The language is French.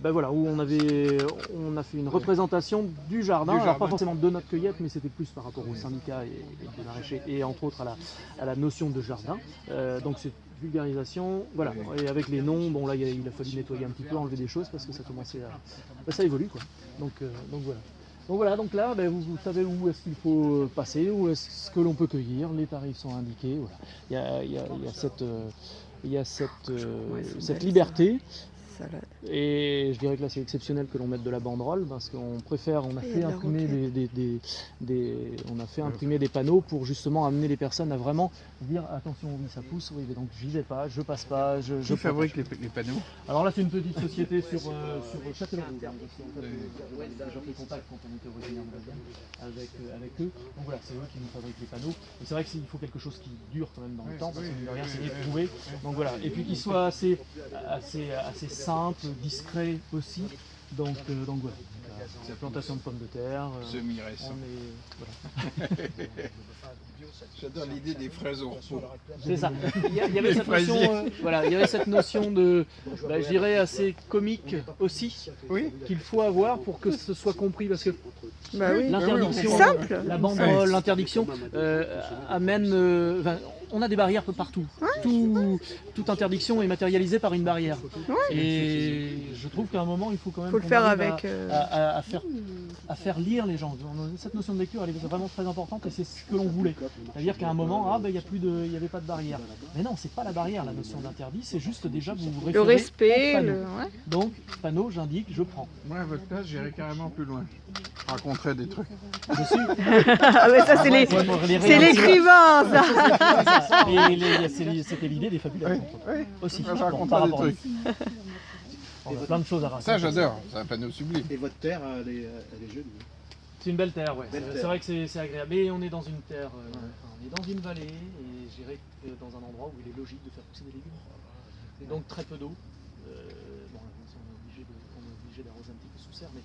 Ben voilà, où on a fait une représentation du jardin, alors pas forcément de notre cueillette, mais c'était plus par rapport au syndicat et des maraîchers, et entre autres à la notion de jardin. Donc c'est vulgarisation, voilà, et avec les noms, bon là il a fallu nettoyer un petit peu, enlever des choses parce que ça commençait à... Ben, ça évolue quoi, donc voilà. Donc voilà, donc là, ben, vous savez où est-ce qu'il faut passer, où est-ce que l'on peut cueillir, les tarifs sont indiqués, voilà. Il y a cette liberté. Salade. Et je dirais que là c'est exceptionnel que l'on mette de la banderole parce qu'on préfère, on a fait imprimer imprimer des panneaux pour justement amener les personnes à vraiment dire attention, oui ça pousse, oui mais donc j'y vais pas, je passe pas, Qui fabrique les panneaux? Alors là c'est une petite société sur Châtellerault. On a déjà pris contact quand on était originaire de la Vienne avec eux. Donc voilà, c'est eux qui nous fabriquent les panneaux. Et c'est vrai qu'il faut quelque chose qui dure quand même dans le temps, parce que derrière c'est éprouvé. Donc voilà, et puis qu'il soit assez simple, discret aussi. Donc voilà. La plantation de pommes de terre. Semi-récent. Voilà. J'adore l'idée des fraises au repos. C'est ça. Il y avait cette notion, voilà, il y avait cette notion de, je dirais, assez comique aussi, qu'il faut avoir pour que ce soit compris, parce que l'interdiction, simple. la banderole, l'interdiction amène. On a des barrières peu partout. Toute interdiction est matérialisée par une barrière. Et je trouve qu'à un moment, il faut quand même le faire avec à faire lire les gens. Cette notion de lecture, elle est vraiment très importante et c'est ce que l'on voulait. C'est-à-dire qu'à un moment, il n'y avait pas de barrière. Mais non, c'est pas la barrière, la notion d'interdit, c'est juste déjà vous référez le respect. au panneau. Donc, panneau, j'indique, je prends. Moi, à votre place, j'irais carrément plus loin. Je raconterais des trucs. Dessus. Ah ouais, ça c'est l'écrivain, ça. C'était l'idée des fabulations. Aussi. Je raconterais des trucs. On a plein de choses à raconter. Ça, j'adore. C'est un panneau sublime. Et votre terre, elle est jolie. C'est une belle terre, ouais. C'est vrai que c'est agréable. Mais on est dans une terre, on est dans une vallée, et je dirais dans un endroit où il est logique de faire pousser des légumes. Et donc très peu d'eau. Bon, on est obligé d'arroser un petit peu sous serre, mais